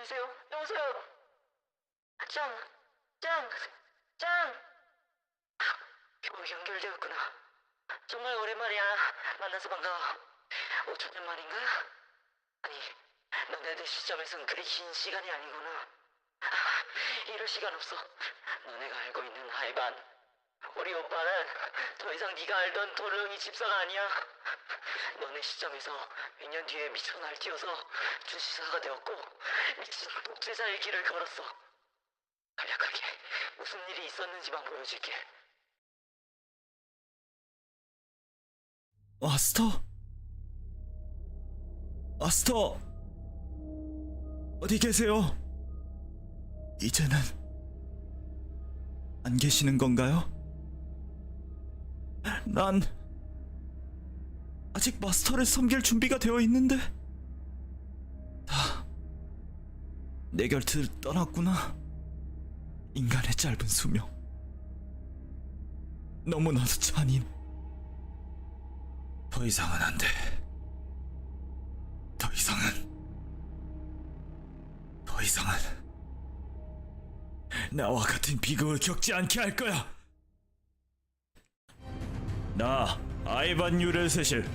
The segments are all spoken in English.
여보세요? 여보세요? 짱! 짱! 짱! 겨우 연결되었구나. 정말 오랜만이야. 만나서 반가워. 5천 년 만인가? 아니, 너네들 시점에선 그리 긴 시간이 아니구나. 이럴 시간 없어. 너네가 알고 있는 하이반. 우리 오빠는 더 이상 네가 알던 도르렁이 집사가 아니야. 너네 시점에서 100년 뒤에 미쳐 날뛰어서 주지사가 되었고 미친 독재자의 길을 걸었어. 간략하게 무슨 일이 있었는지만 보여줄게. 마스터? 마스터! 어디 계세요? 이제는 안 계시는 건가요? 난 아직 마스터를 섬길 준비가 되어 있는데 다 내 곁을 떠났구나. 인간의 짧은 수명, 너무나도 잔인. 더 이상은 안 돼. 더 이상은 나와 같은 비극을 겪지 않게 할 거야. 나 아이반 유렐세실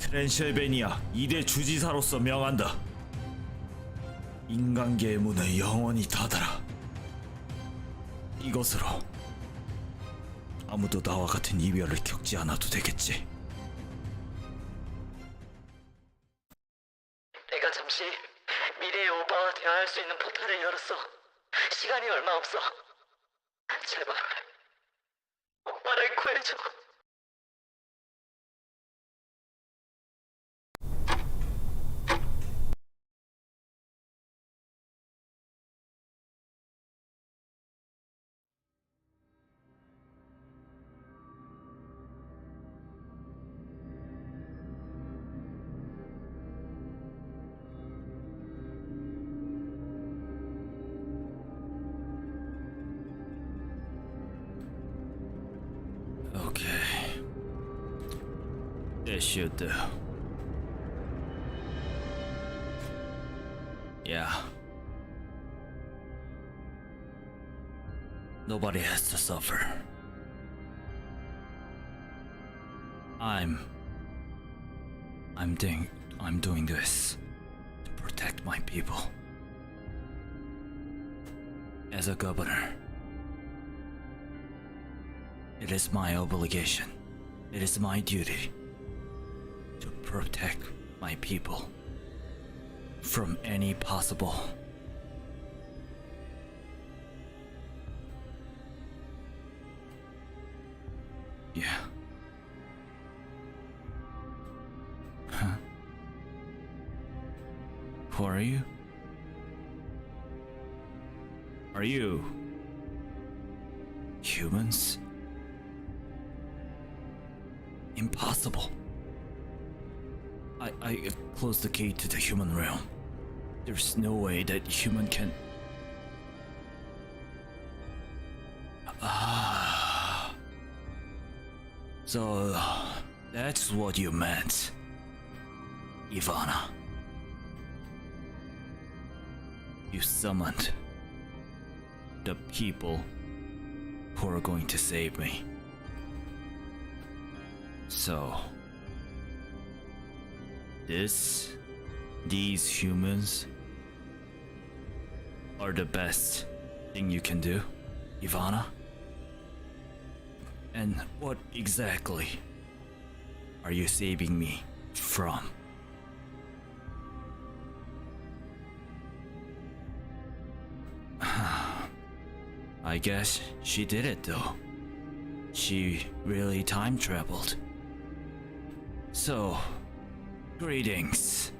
트랜실베니아 2대 주지사로서 명한다. 인간계의 문을 영원히 닫아라. 이것으로 아무도 나와 같은 이별을 겪지 않아도 되겠지. 내가 잠시 미래의 오빠와 대화할 수 있는 포탈을 열었어. 시간이 얼마 없어. 제발 오빠를 구해줘. Okay. This should do. Yeah. Nobody has to suffer. I'm doing this to protect my people. As a governor, it is my obligation, it is my duty to protect my people from any possible Huh? Who are you? Are you humans? Impossible. I closed the gate to the human realm. There's no way that human can... So that's what you meant, Ivana. You summoned the people who are going to save me. So, these humans are the best thing you can do, Ivana? And what exactly are you saving me from? I guess she did it though. She really time traveled. So, greetings,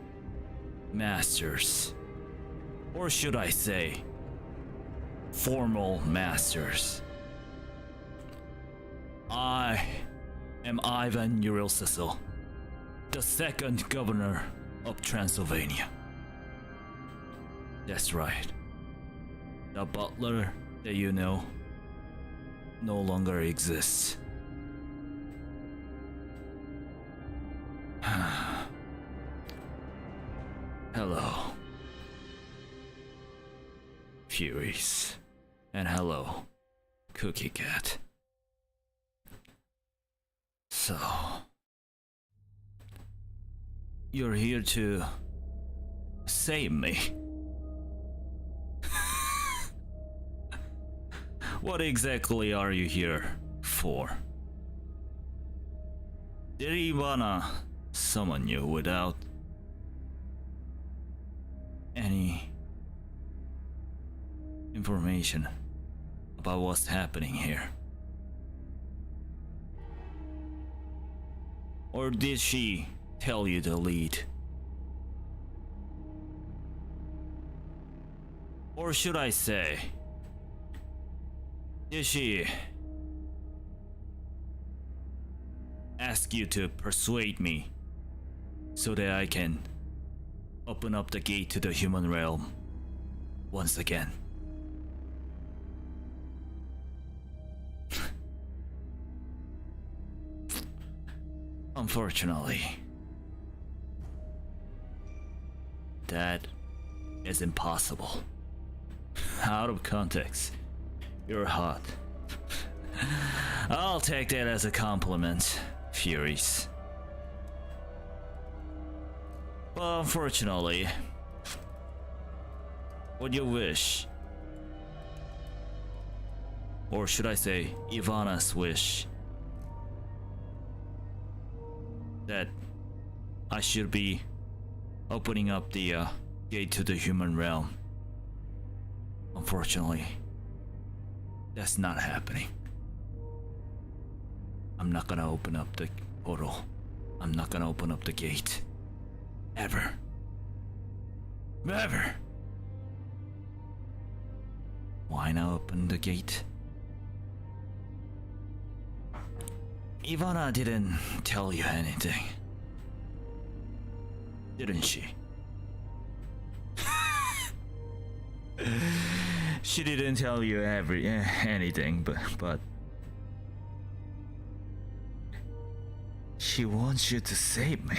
masters. Or should I say, formal masters. I am Ivan Urilcecil, the second governor of Transylvania. That's right. The Butler that you know no longer exists. Hello. Furies. And hello, Cookie Cat. So, you're here to save me. What exactly are you here for? Did he wanna summon you without any information about what's happening here? Or did she tell you to lead? Or should I say, did she ask you to persuade me so that I can open up the gate to the human realm once again? Unfortunately, that is impossible. Out of context, you're hot. I'll take that as a compliment, Furies. But unfortunately, what you wish, or should I say Ivana's wish, that I should be opening up the gate to the human realm. Unfortunately, that's not happening. I'm not gonna open up the portal. I'm not gonna open up the gate. Ever. Ever. Why not open the gate? Ivana didn't tell you anything, didn't she? She didn't tell you anything, but she wants you to save me.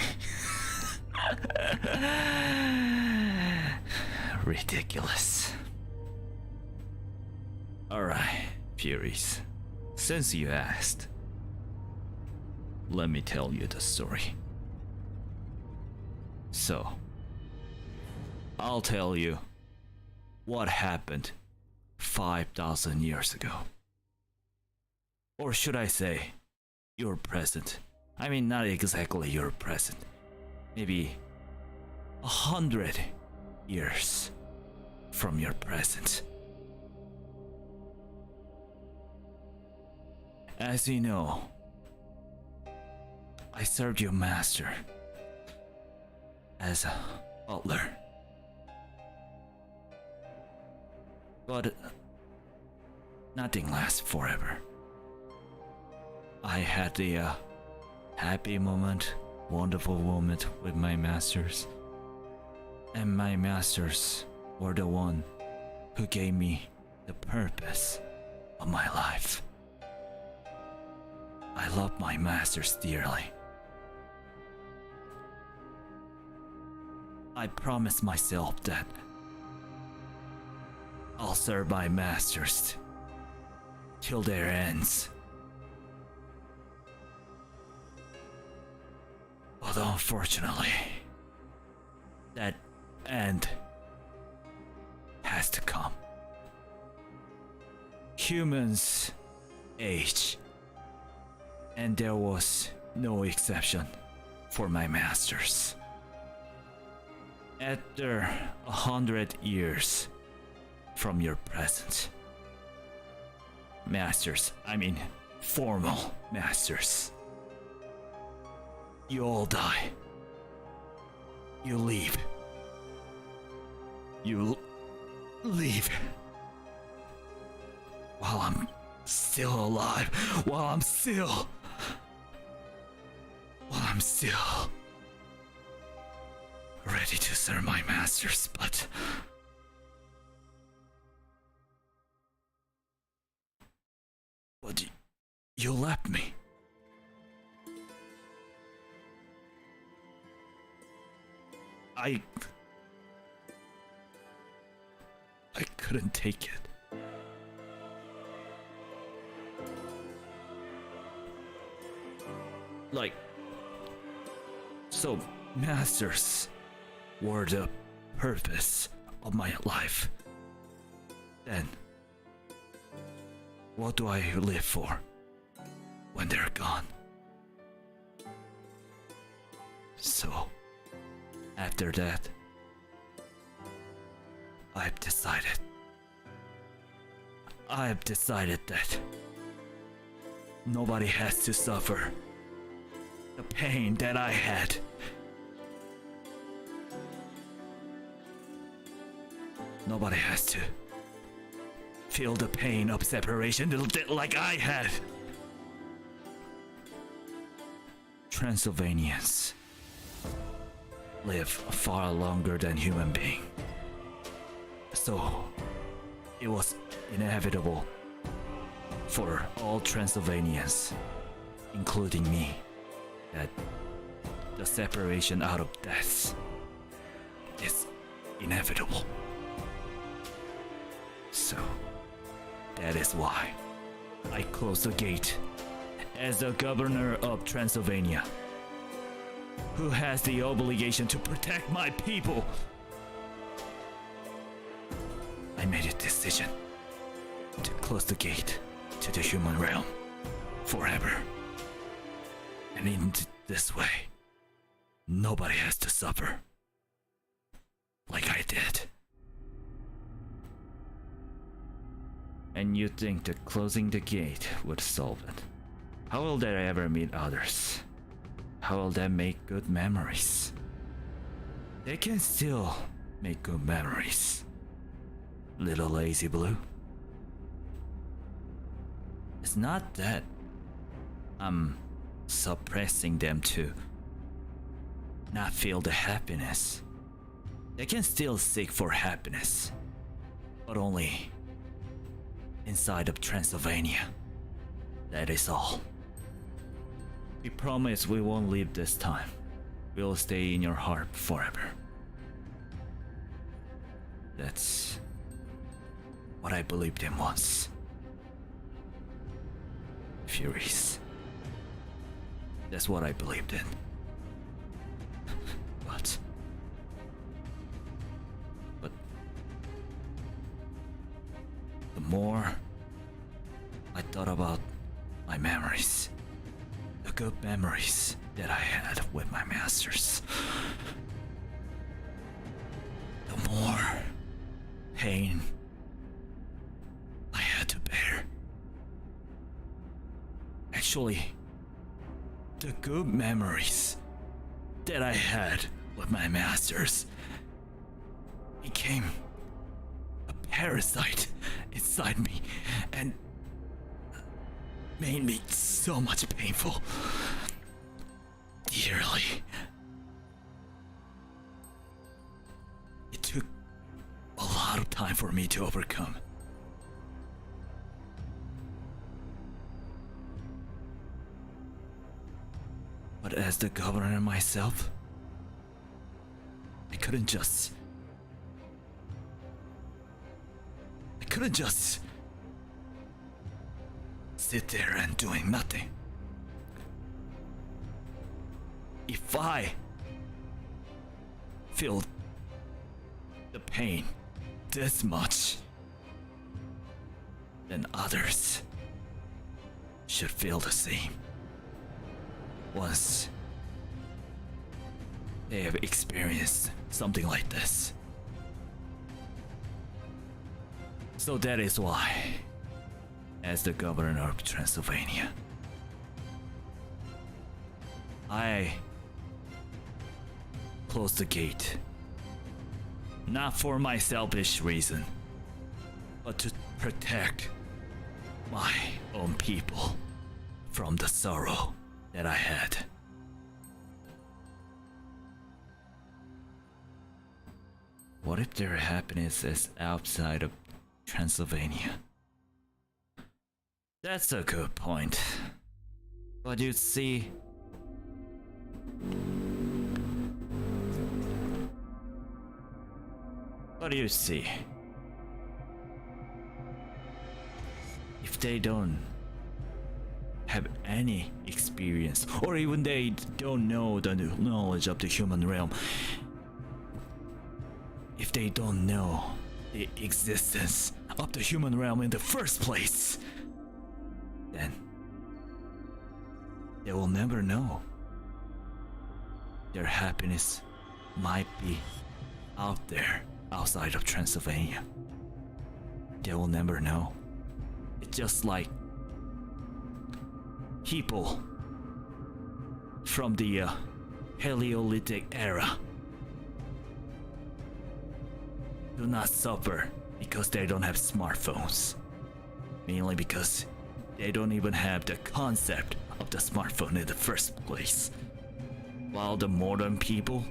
Ridiculous. Alright, Furies. Since you asked, let me tell you the story. So, I'll tell you what happened 5,000 years ago. Or should I say, your present. I mean, not exactly your present. Maybe 100 years from your present. As you know, I served your master as a butler. But nothing lasts forever. I had the happy moment, wonderful moment with my masters. And my masters were the one who gave me the purpose of my life. I love my masters dearly. I promised myself that I'll serve my masters till their ends. But unfortunately, that end has to come. Humans age, and there was no exception for my masters. After 100 years from your present, masters, I mean formal masters, you all die. You leave. You leave. While I'm still alive. While I'm still ready to serve my masters, but you left me. I couldn't take it. Like, so masters were the purpose of my life. Then, what do I live for when they're gone? So, after that, I've decided that nobody has to suffer the pain that I had. Nobody has to feel the pain of separation like I had. Transylvanians live far longer than human beings. So, it was inevitable for all Transylvanians, including me, that the separation out of death is inevitable. So, that is why I closed the gate as the governor of Transylvania, who has the obligation to protect my people. I made a decision to close the gate to the human realm forever. And in this way, nobody has to suffer like I did. And you think that closing the gate would solve it? How will they ever meet others? How will they make good memories? They can still make good memories. Little lazy blue. It's not that I'm suppressing them to not feel the happiness. They can still seek for happiness, but only inside of Transylvania. That is all. We promise we won't leave this time. We'll stay in your heart forever. That's what I believed in once. Furies. That's what I believed in. But the more I thought about my memories, the good memories that I had with my masters, the more pain I had to bear. Actually, the good memories that I had with my masters became a parasite inside me and made me so much painful. Dearly. It took a lot of time for me to overcome. But as the governor myself, I couldn't just sit there and doing nothing. If I feel the pain this much, then others should feel the same. Once they have experienced something like this. So that is why, as the governor of Transylvania, I closed the gate. Not for my selfish reason, but to protect my own people from the sorrow that I had. What if their happiness is outside of Transylvania? That's a good point. But you see, if they don't have any experience, or even they don't know the knowledge of the human realm, if they don't know the existence of the human realm in the first place, then they will never know. Their happiness might be out there, outside of Transylvania. They will never know. It's just like people from the Paleolithic era do not suffer because they don't have smartphones. Mainly because they don't even have the concept of the smartphone in the first place. While the modern people,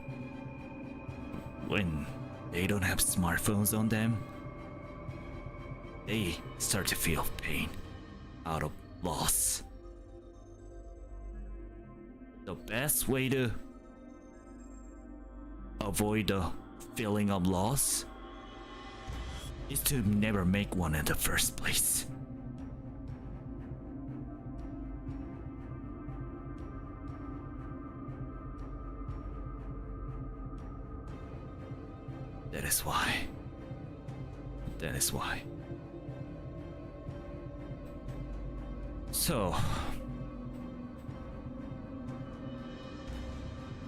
when they don't have smartphones on them, they start to feel pain out of loss. The best way to avoid the feeling of loss is to never make one in the first place. That is why. That is why. So,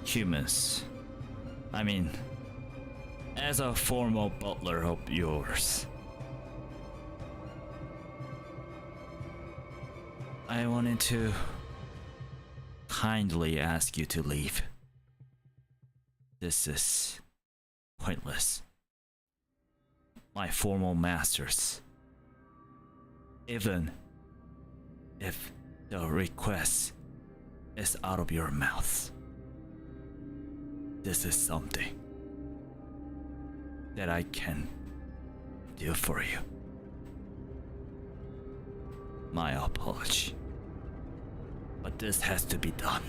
humans, I mean, as a former butler of yours, I wanted to kindly ask you to leave. This is pointless. My formal masters, even if the request is out of your mouth, this is something that I can do for you. My apology, but this has to be done.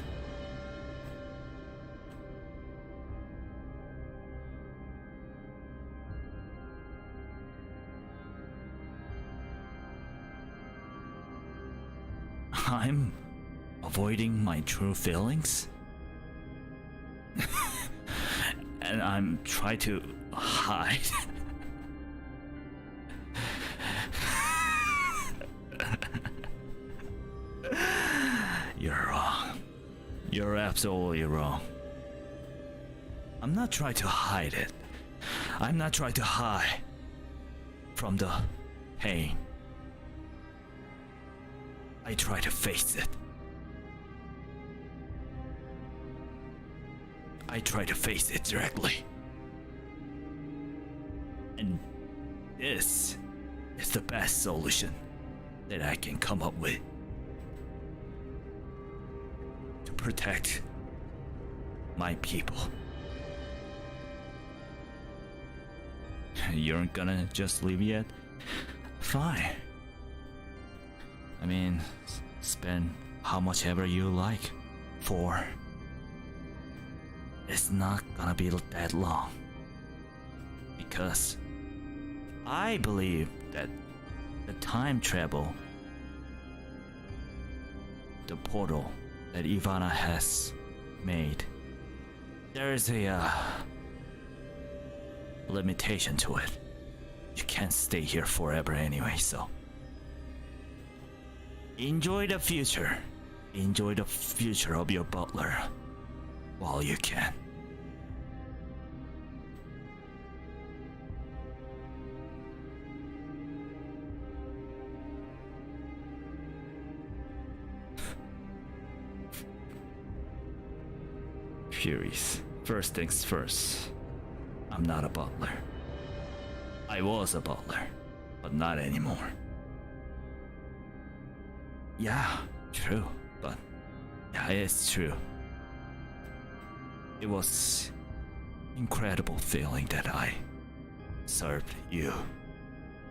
I'm avoiding my true feelings? And I'm trying to hide. You're wrong. You're absolutely wrong. I'm not trying to hide it. I'm not trying to hide from the pain. I try to face it. I try to face it directly. And this is the best solution that I can come up with to protect my people. You aren't gonna just leave yet? Fine. I mean, spend how much ever you like for. It's not gonna be that long. Because I believe that the time travel, the portal that Ivana has made, there is a limitation to it. You can't stay here forever anyway, so enjoy the future. Enjoy the future of your butler while you can. Furies. First things first. I'm not a butler. I was a butler, but not anymore. Yeah, true, but yeah, it's true. It was incredible feeling that I served you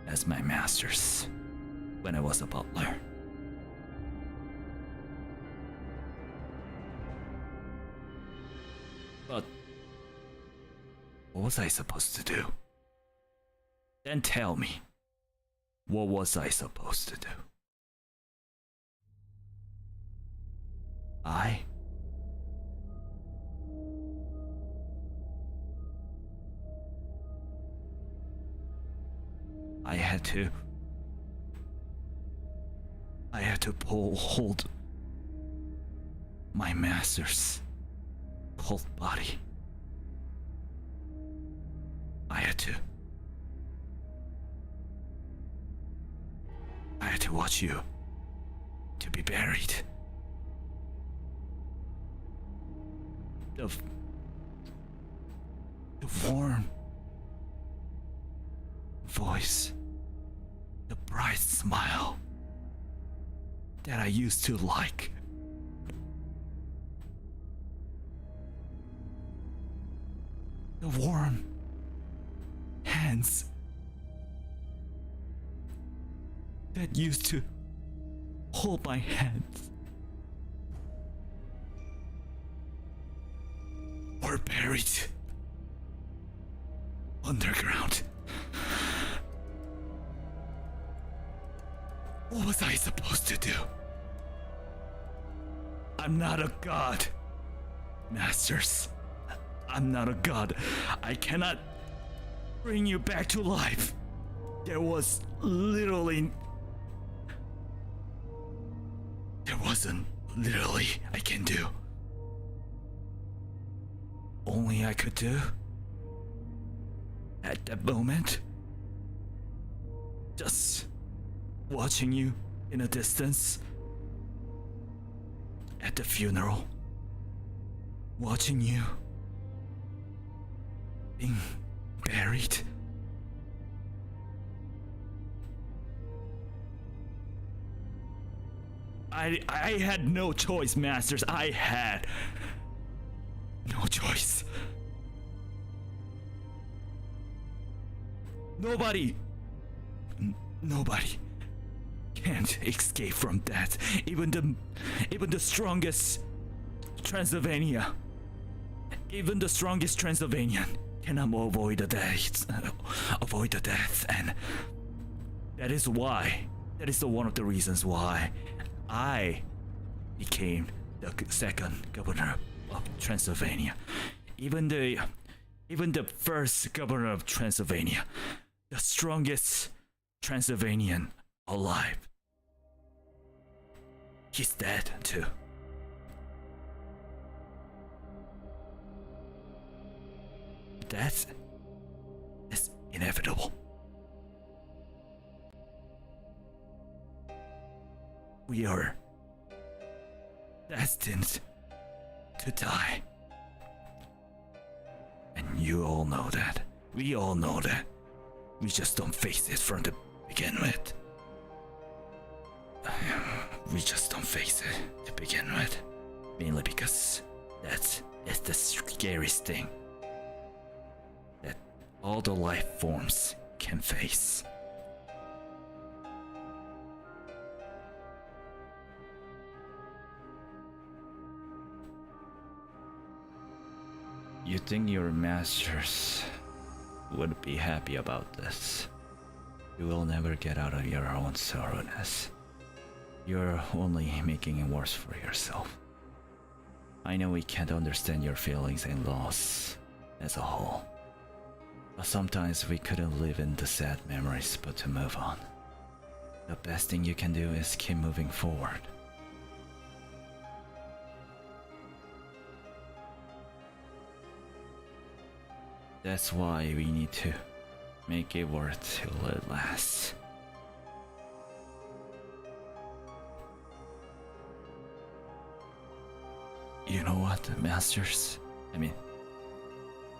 as my masters when I was a butler. But what was I supposed to do? Then tell me, what was I supposed to do? I had to hold my master's cold body. I had to watch you to be buried. The warm voice, the bright smile that I used to like. The warm hands that used to hold my hands were buried underground. What was I supposed to do? I'm not a god, masters. I'm not a god. I cannot bring you back to life. There wasn't literally I can do. Only I could do at that moment, just watching you in a distance at the funeral, watching you being buried. I had no choice, masters. I had no choice. Nobody can't escape from that. Even the strongest Transylvania, even the strongest Transylvanian cannot avoid the death, and that is one of the reasons why I became the second governor of Transylvania. Even the first governor of Transylvania, the strongest Transylvanian alive, he's dead too. That is inevitable. We are destined to die. And you all know that. We all know that. We just don't face it from the begin with. We just don't face it to begin with. Mainly because that is the scariest thing that all the life forms can face. You think your masters would be happy about this? You will never get out of your own sorrowness. You're only making it worse for yourself. I know we can't understand your feelings and loss as a whole, but sometimes we couldn't live in the sad memories but to move on. The best thing you can do is keep moving forward. That's why we need to make it worth till it lasts. You know what, masters? I mean,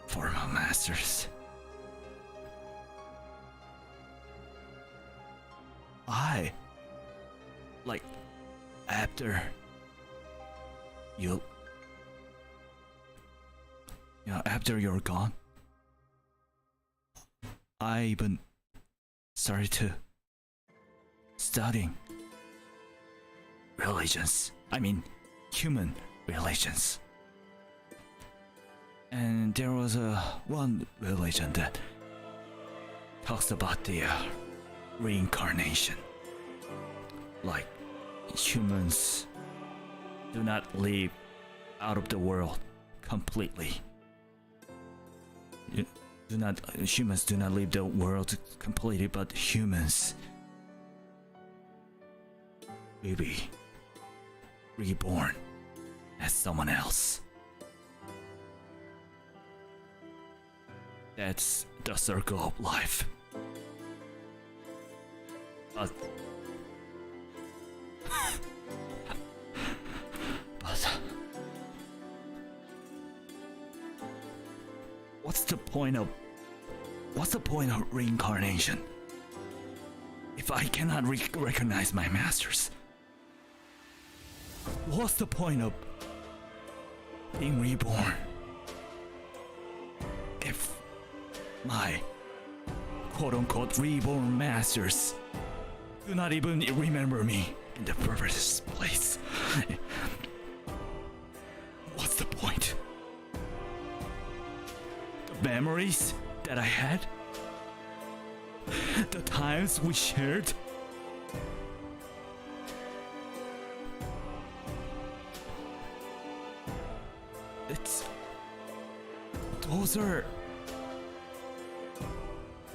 former masters. After after you're gone, I even started to studying religions. I mean, human religions. And there was one religion that talks about the reincarnation. Like humans do not live out of the world completely. Humans do not leave the world completely, but humans will be reborn as someone else. That's the circle of life. But what's the point of reincarnation if I cannot recognize my masters? What's the point of being reborn if my quote-unquote reborn masters do not even remember me in the first place? What's the point? The memories that I had? The times we shared?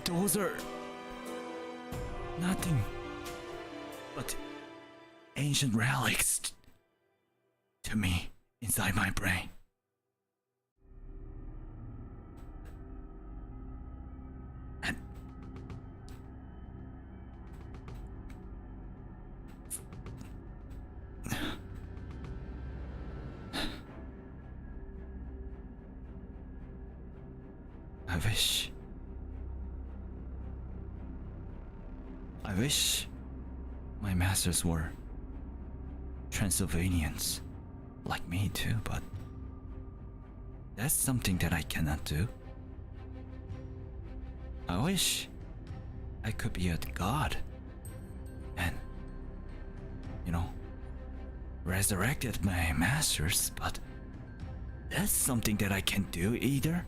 Those are nothing but ancient relics to me inside my brain. And I wish my masters were Transylvanians like me too, but that's something that I cannot do. I wish I could be a god and, resurrected my masters, but that's something that I can't do either.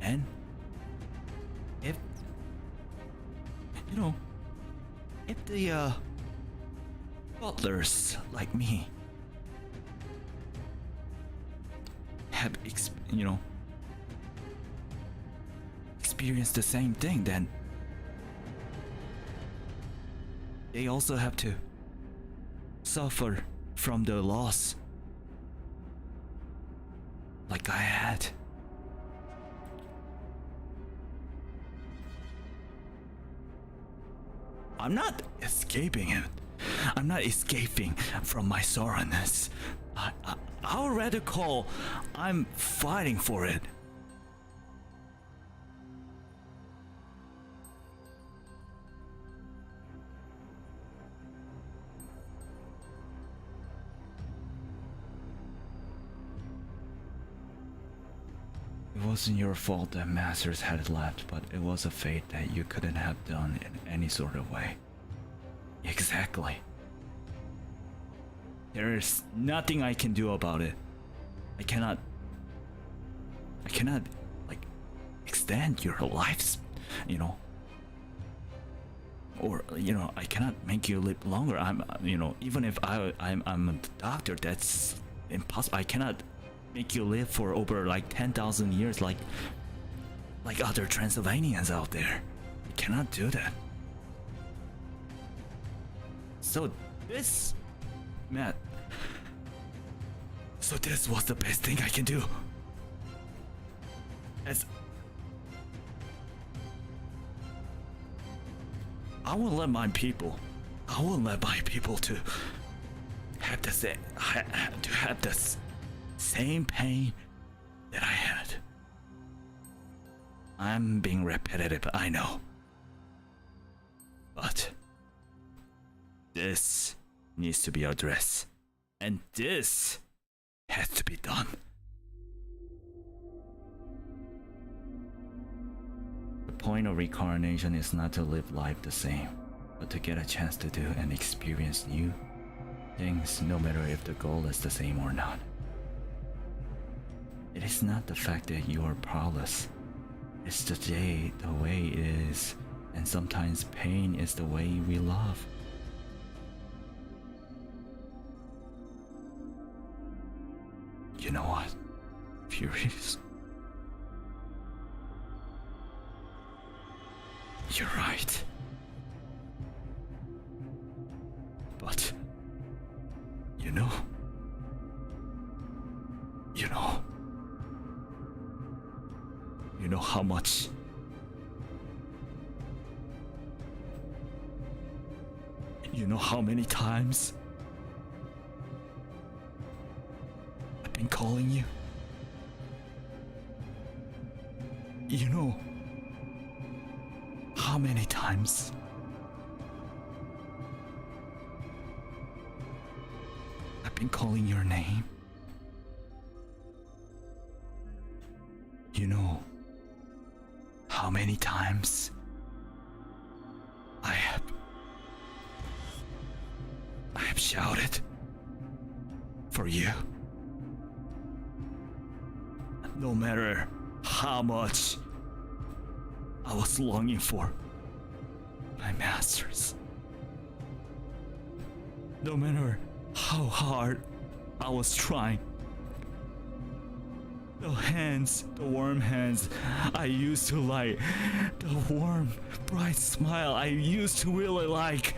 And if the butlers like me have experienced the same thing, then they also have to suffer from the loss like I had. I'm not escaping it. I'm not escaping from my sorrowness. I would rather call I'm fighting for it. It wasn't your fault that Masters had left, but it was a fate that you couldn't have done in any sort of way. Exactly. There is nothing I can do about it. I cannot extend your lives, or I cannot make you live longer. Even if I'm a doctor, that's impossible. I cannot make you live for over 10,000 years like other Transylvanians out there. I cannot do that. So this was the best thing I can do. I won't let my people to have the same pain that I had. I'm being repetitive, I know. But this needs to be addressed. And this has to be done. The point of reincarnation is not to live life the same, but to get a chance to do and experience new things, no matter if the goal is the same or not. It is not the fact that you are powerless. It's the way it is, and sometimes pain is the way we love. You know what? Furious. You're right. But you know, how much how many times I've been calling you? You know how many times I've been calling your name? You know how many times I have shouted for you? No matter how much I was longing for my masters. No matter how hard I was trying. The warm hands I used to like, the warm, bright smile I used to really like,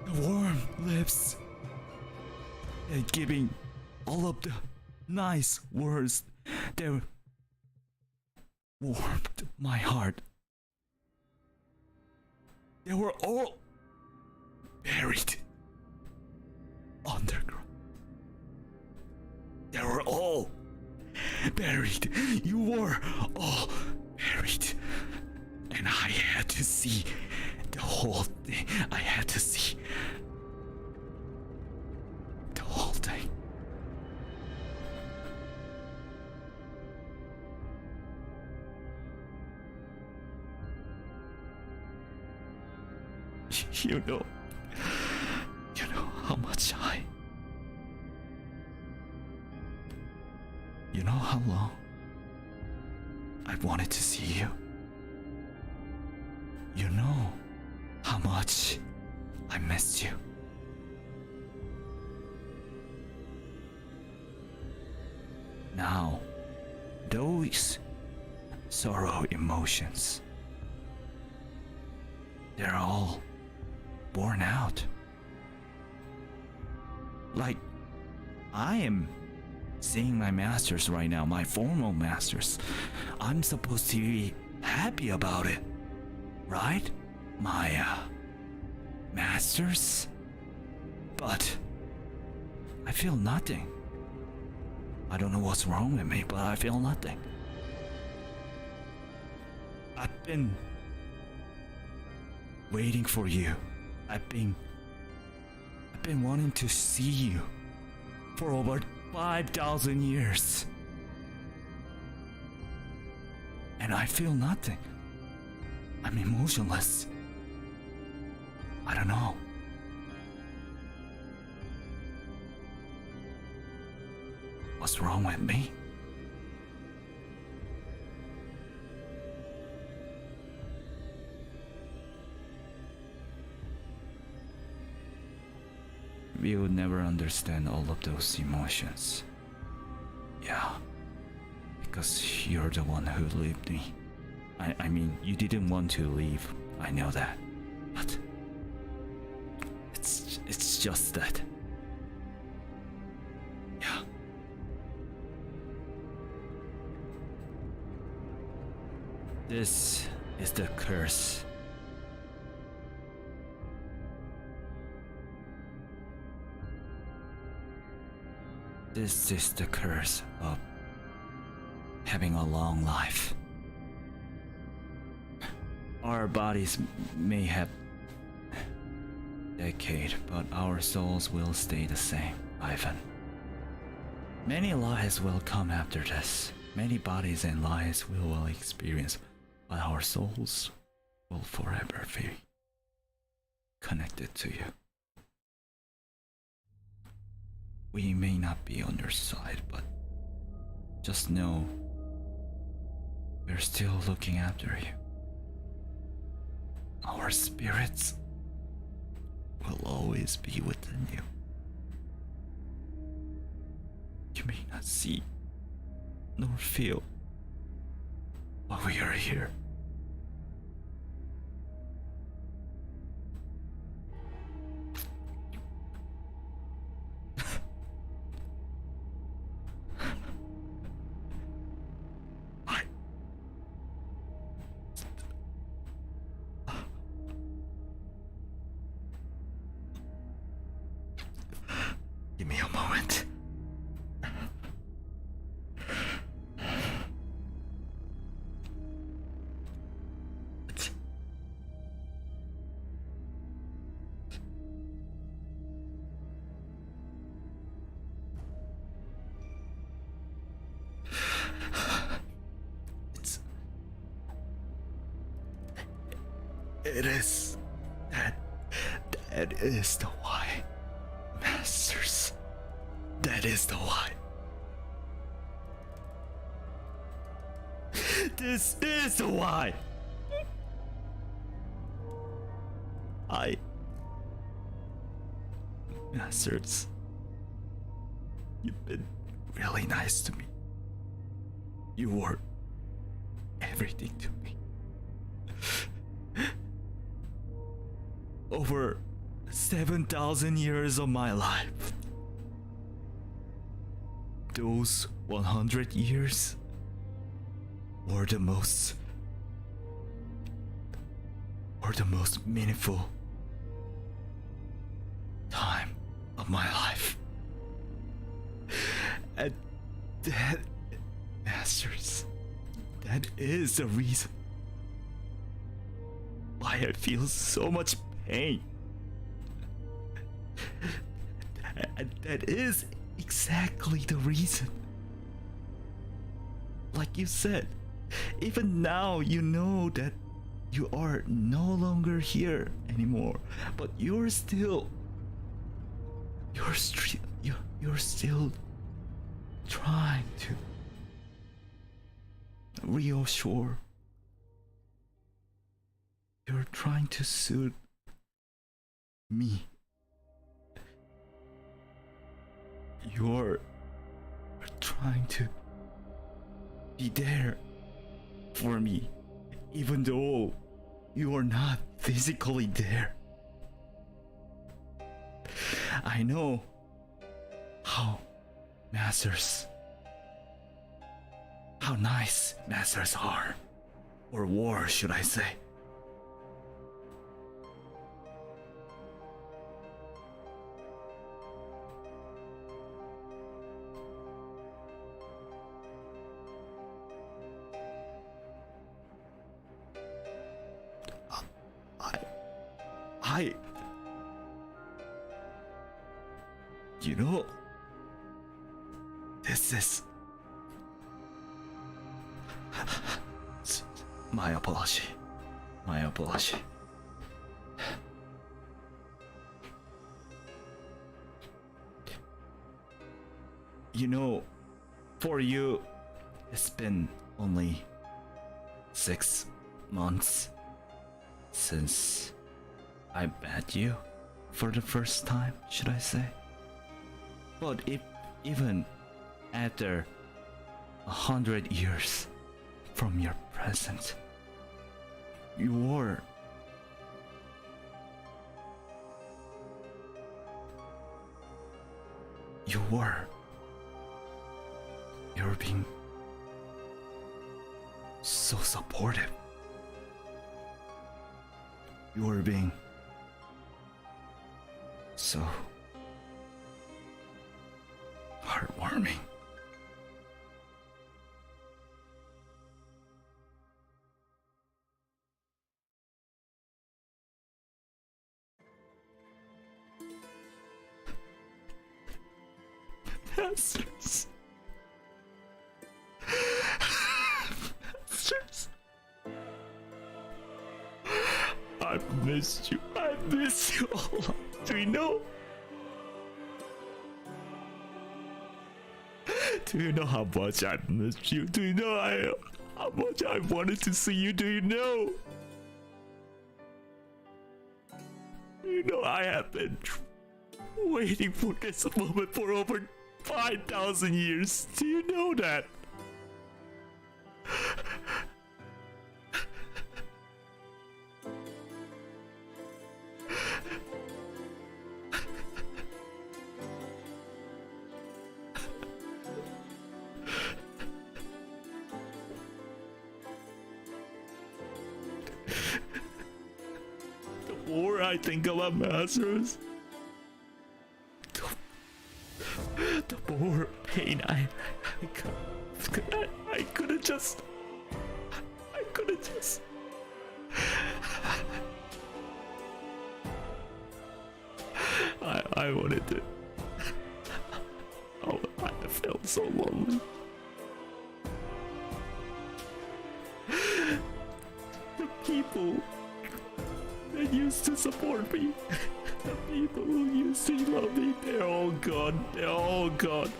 the warm lips, and giving all of the nice words that warmed my heart. They were all buried underground. They were all buried. You were all buried. And I had to see the whole thing. I had to see the whole thing. You know how much you know how long I've wanted to see you. You know how much I missed you. Now, those sorrow emotions, they're all born out. Like, I am seeing my masters right now, my formal masters. I'm supposed to be happy about it, right? My masters? But I feel nothing. I don't know what's wrong with me, but I feel nothing. I've been waiting for you. I've been wanting to see you for over 5,000 years. And I feel nothing. I'm emotionless. I don't know. What's wrong with me? We would never understand all of those emotions. Yeah, because you're the one who lived me. I mean, you didn't want to leave. I know that, but it's just that. Yeah. This is the curse. This is the curse of having a long life. Our bodies may have decayed, but our souls will stay the same, Ivan. Many lives will come after this. Many bodies and lives we will experience, but our souls will forever be connected to you. We may not be on your side, but just know we're still looking after you. Our spirits will always be within you. You may not see nor feel while we are here. Give me a moment. It is that is the why, masters. That is the why. This is the why. Masters, you've been really nice to me. You were everything to me. Over 7,000 years of my life. Those 100 years were the most meaningful time of my life. And that, masters, that is the reason why I feel so much pain. And that is exactly the reason. Like you said, even now you know that you are no longer here anymore, but you're still trying to reassure. You're trying to soothe me. You're trying to be there for me, even though you are not physically there. I know how nice masters are, or war, should I say. You know, this is my apology. My apology. You know, for you, it's been only 6 months since I met you for the first time, should I say? But if even after 100 years from your present, you're being so supportive. You're being so heartwarming. Masters. Masters. I've missed you. I miss you all. Do you know? Do you know how much I missed you? Do you know how much I wanted to see you? Do you know? Do you know I have been waiting for this moment for over 5,000 years? Do you know that? The more I think about masters, the more pain I could've just. I wanted to. Oh, I felt so lonely. The people that used to support me, the people who used to love me, they're all gone. They're all gone.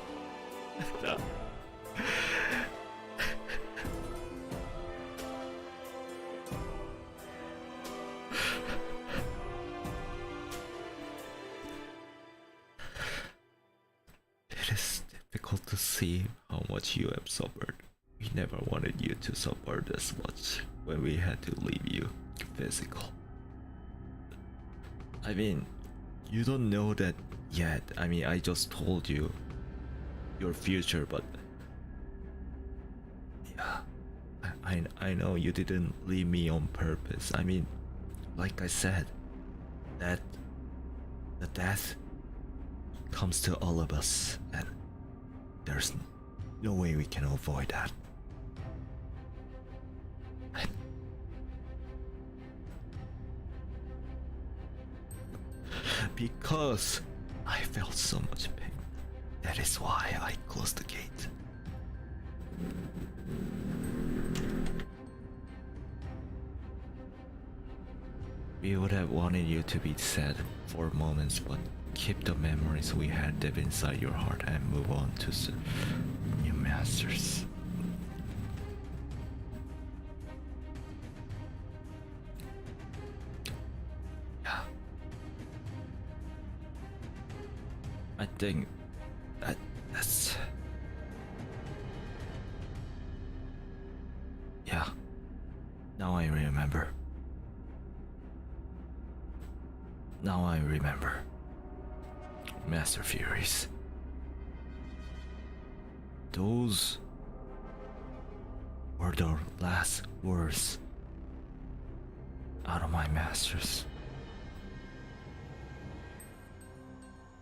It is difficult to see how much you have suffered. We never wanted you to suffer this much when we had to leave you physical. I mean, you don't know that yet. I mean, I just told you your future, but yeah, I know you didn't leave me on purpose. I mean, like I said, that the death comes to all of us, and there's no way we can avoid that. Because I felt so much pain, that is why I closed the gate. We would have wanted you to be sad for moments, but keep the memories we had deep inside your heart and move on to new masters. Yeah. I think that's... Yeah. Now I remember. Now I remember. Master Furies. Those were the last words out of my masters.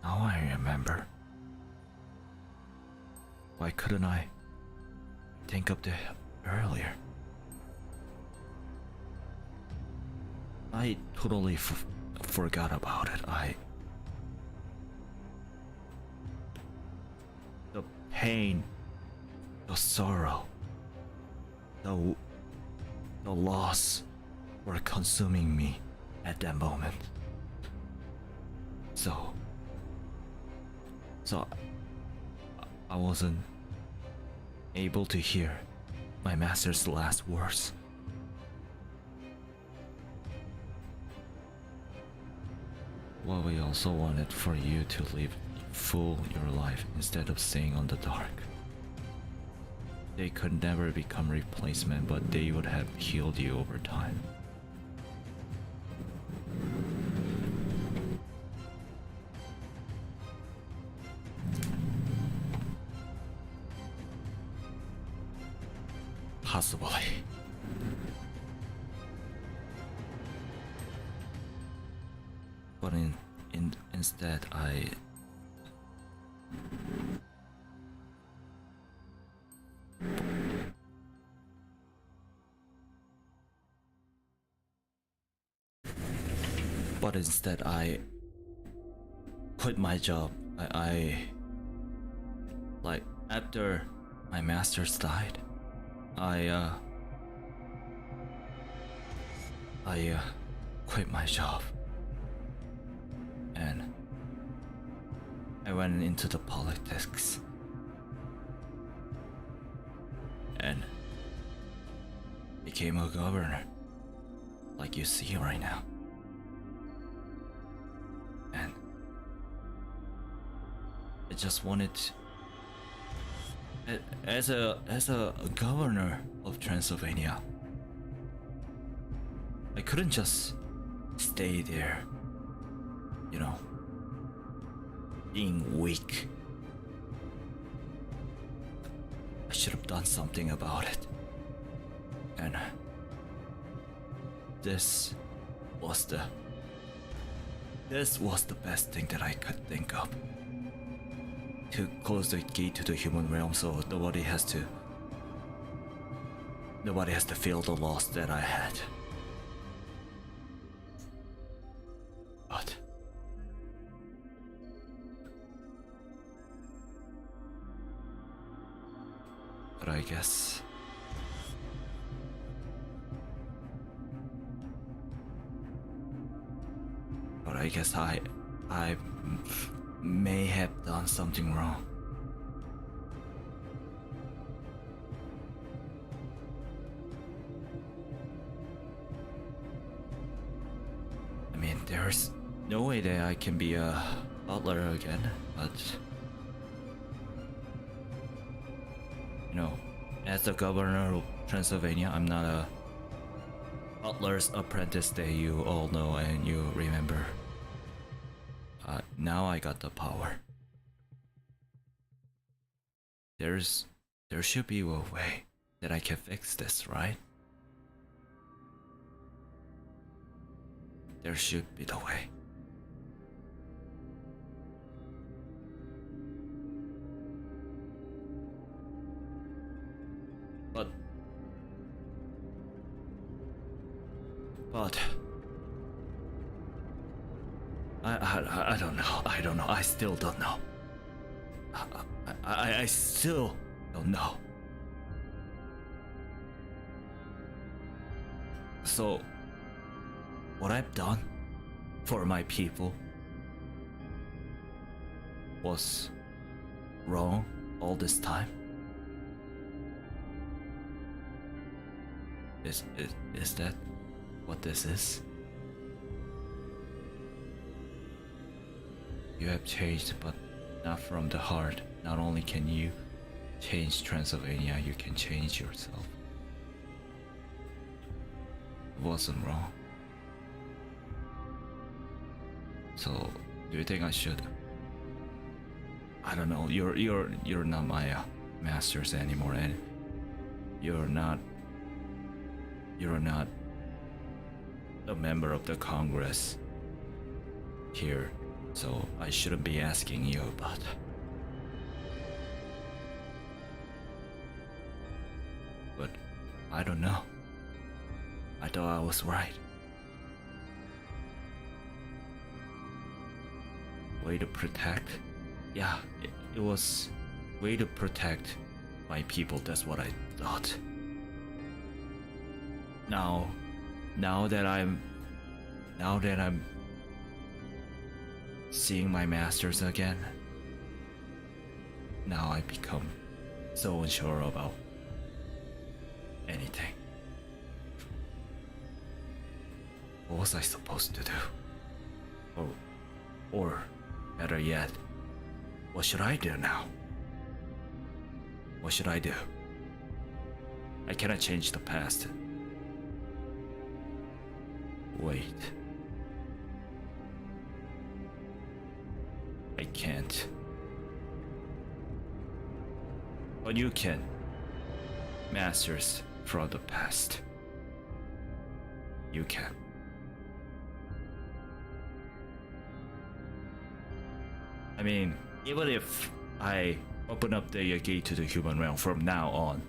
Now I remember. Why couldn't I think of that earlier? I totally forgot about it. The pain, the sorrow, the loss were consuming me at that moment. So I wasn't able to hear my master's last words. Well, we also wanted for you to live full your life instead of staying on the dark. They could never become replacement, but they would have healed you over time. Possibly. But instead I quit my job. I like after my masters died, I quit my job and I went into the politics. and became a governor, like you see right now. And I just wanted to, as a governor of Transylvania, I couldn't just stay there, you know, being weak. I should have done something about it. And this was the best thing that I could think of. To close the gate to the human realm so nobody has to feel the loss that I had. But I guess I may have done something wrong. I mean, there's no way that I can be a butler again, but you know, as the governor of Transylvania, I'm not a butler's apprentice that you all know and you remember. Now I got the power. There should be a way that I can fix this, right? There should be the way. But I don't know. I don't know. I still don't know. I still don't know. So, what I've done for my people was wrong all this time. Is that what this is? You have changed, but not from the heart. Not only can you change Transylvania, you can change yourself. It wasn't wrong. So, do you think I should? I don't know. You're not my masters anymore, and you're not a member of the Congress here, so I shouldn't be asking you about. But I don't know. I thought I was right. Way to protect? Yeah, it was way to protect my people. That's what I thought. Now that I'm seeing my masters again, now I become so unsure about anything. What was I supposed to do? Or better yet, what should I do now? What should I do? I cannot change the past. Wait. I can't. But you can. Masters from the past. You can. I mean, even if I open up the gate to the human realm from now on,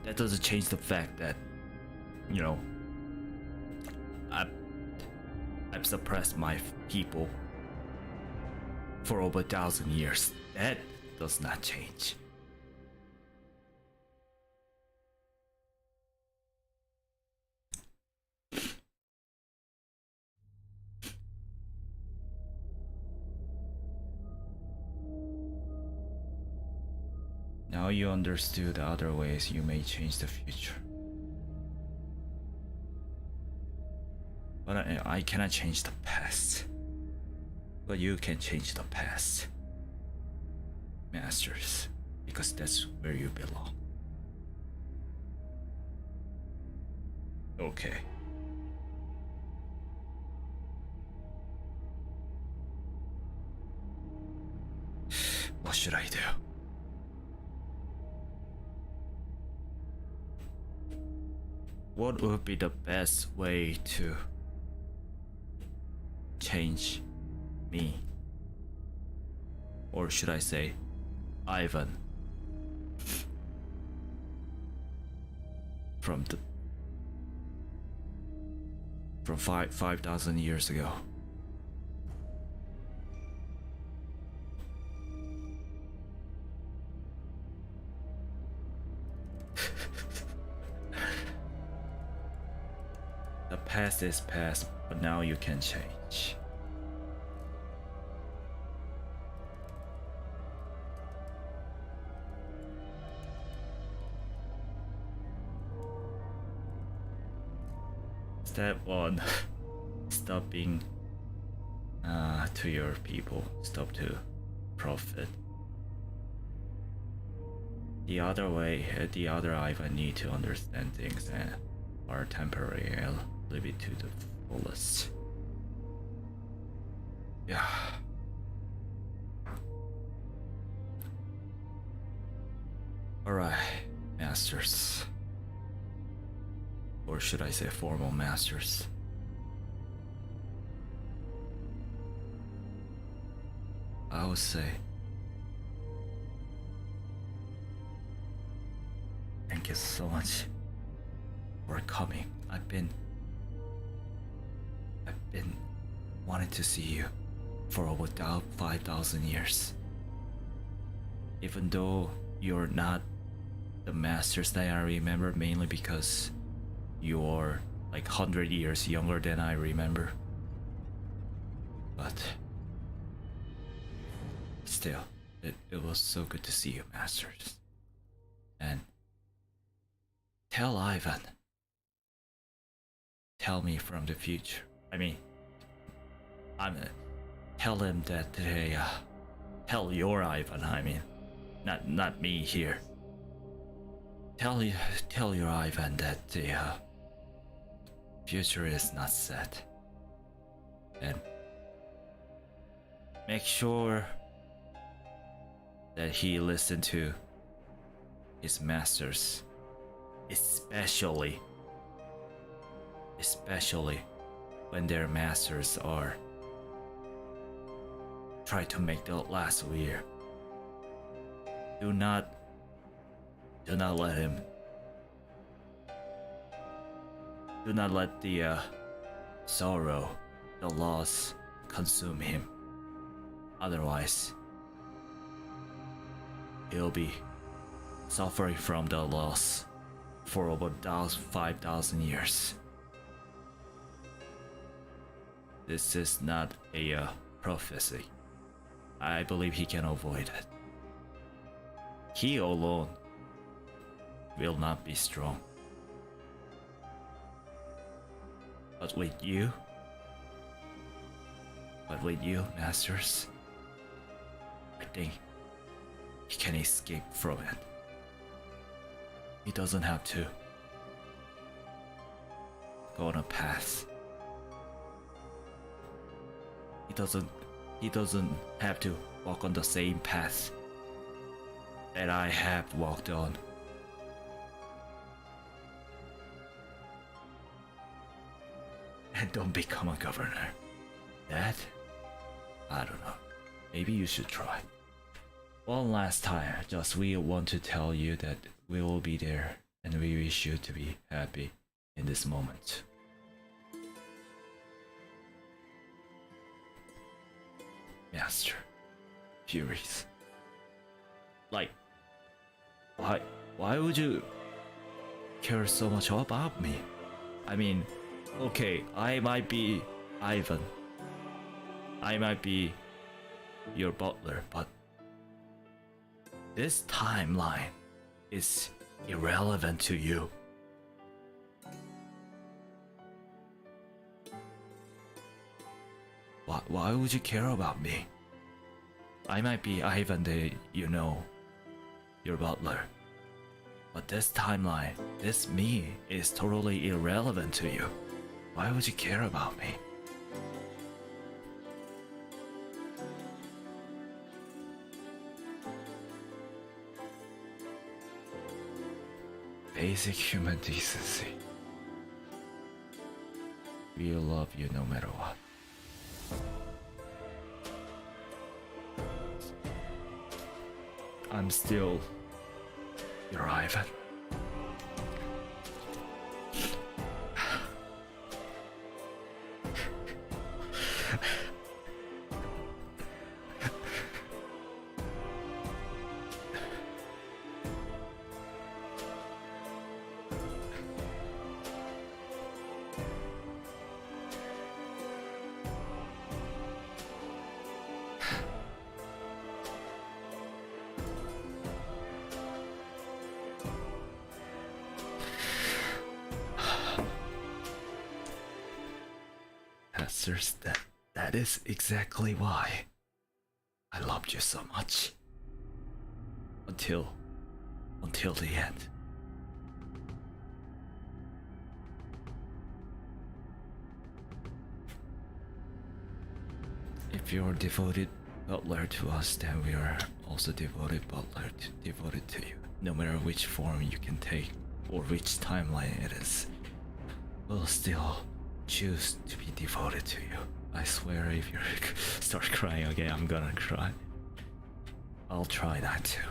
that doesn't change the fact that, you know, I've suppressed my people for over 1,000 years. That does not change. Now you understood other ways you may change the future. But I cannot change the past. But you can change the past, Masters, because that's where you belong. Okay. What should I do? What would be the best way to change me? Or should I say, Ivan? From 5,000 years ago. The past is past, but now you can change. Step 1. Stop being to your people. Stop to profit. The other way, the other Ivan need to understand things and are temporary and live it to the fullest. Yeah. Alright, masters. Or should I say formal masters? I would say thank you so much for coming. I've been wanting to see you for over 5,000 years. Even though you're not the masters that I remember, mainly because you're like 100 years younger than I remember. But still, it was so good to see you, masters. And tell Ivan. Tell me from the future. I mean, tell him that they tell your Ivan. I mean, not me here. Tell your Ivan that the future is not set, and make sure that he listen to his masters, especially when their masters are try to make the last year. Do not let him. Do not let the sorrow, the loss, consume him. Otherwise, he'll be suffering from the loss for over 5,000 years. This is not a prophecy. I believe he can avoid it. He alone will not be strong. But with you, masters, I think he can escape from it. He doesn't have to go on a path. He doesn't have to walk on the same path that I have walked on. And don't become a governor. That? I don't know. Maybe you should try. One last time, we want to tell you that we will be there and we wish you to be happy in this moment. Master, Furies. Like, why would you care so much about me? I mean, okay, I might be Ivan. I might be your butler, but This timeline is irrelevant to you. Why would you care about me? I might be Ivan your butler. But this timeline, this me, is totally irrelevant to you. Why would you care about me? Basic human decency. We'll love you no matter what. I'm still your Ivan. Masters, that is exactly why I loved you so much. Until the end. If you're devoted butler to us, then we are also devoted devoted to you. No matter which form you can take or which timeline it is, we'll still choose to be devoted to you. I swear if you start crying again, I'm gonna cry. I'll try not to.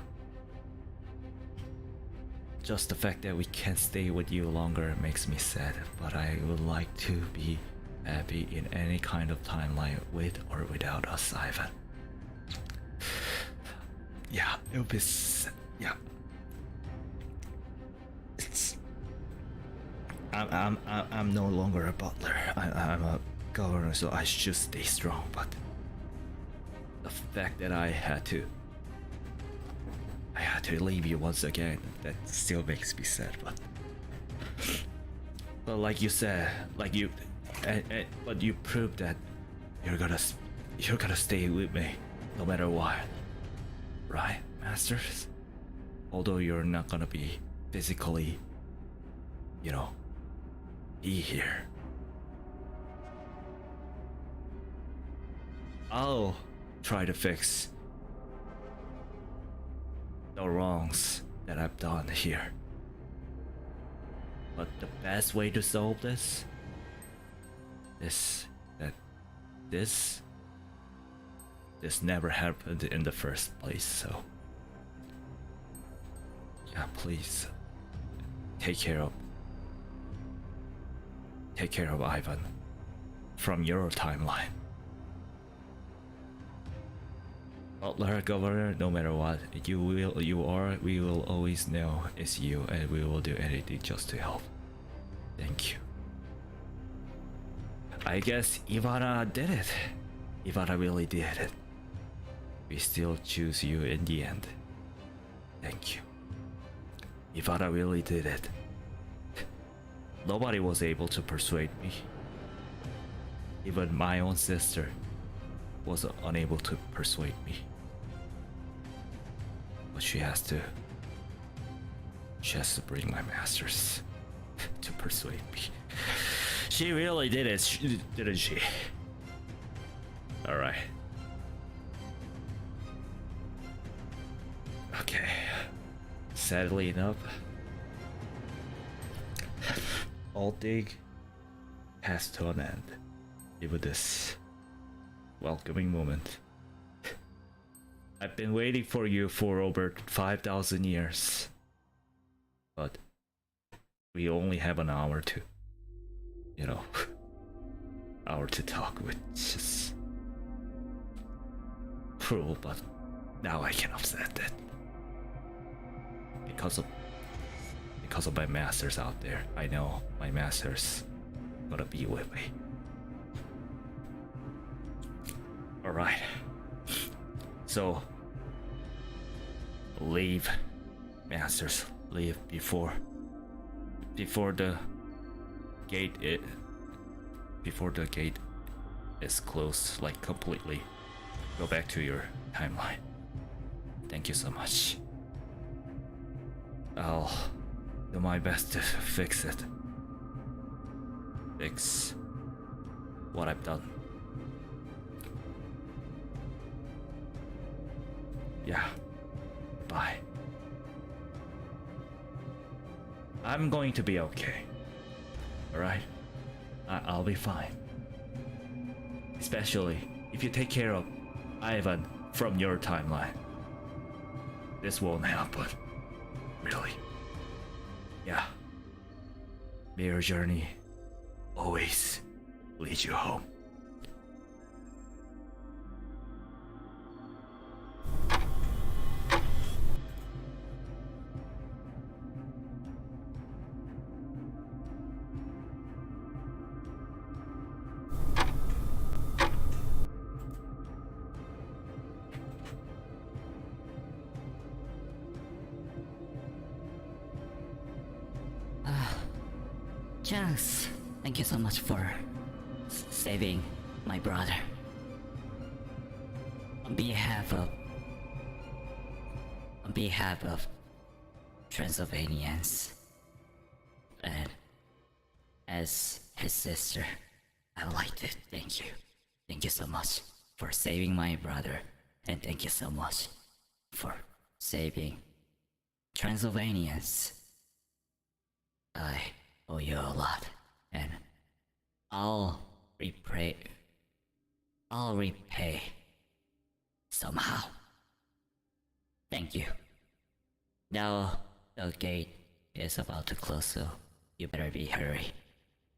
Just the fact that we can't stay with you longer makes me sad, but I would like to be happy in any kind of timeline with or without us, Ivan. Yeah, it'll be yeah. It's I'm no longer a butler. I'm a governor, so I should stay strong. But the fact that I had to leave you once again, that still makes me sad. But like you said, but you proved that you're gonna stay with me, no matter what, right, Masters? Although you're not gonna be physically, be here. I'll try to fix the wrongs that I've done here. But the best way to solve this never happened in the first place, so yeah, please take care of Ivan from your timeline. Butler, Governor, no matter what we will always know it's you, and we will do anything just to help. Thank you. I guess Ivana did it. Ivana really did it. We still choose you in the end. Thank you. Ivana really did it. Nobody was able to persuade me. Even my own sister was unable to persuade me. But she has to bring my masters to persuade me. She really did it, didn't she? Alright. Okay. Sadly enough, all thing has to an end. Even this welcoming moment. I've been waiting for you for over 5,000 years. But we only have an hour to, hour to talk, which is cruel, but now I can accept it. Because of my masters out there. I know my masters gonna be with me. Alright. So leave. Masters, leave before the gate before the gate is closed, like completely. Go back to your timeline. Thank you so much. I'll do my best to fix it. Fix what I've done. Yeah. Bye. I'm going to be okay. Alright? I'll be fine. Especially if you take care of Ivan from your timeline. This won't happen. Really. Yeah. May your journey always lead you home. Chance, thank you so much for saving my brother. On behalf of Transylvanians and as his sister, I would like to thank you. Thank you so much for saving my brother, and thank you so much for saving Transylvanians. I owe you a lot, and I'll repay somehow. Thank you. Now the gate is about to close, so you better be hurry.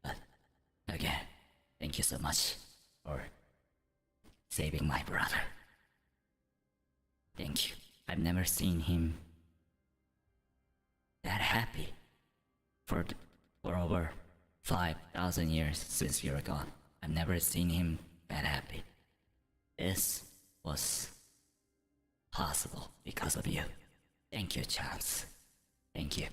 But again, thank you so much for saving my brother. Thank you. I've never seen him that happy for over 5,000 years since you're gone. I've never seen him that happy. This was possible because of you. Thank you, Chance. Thank you.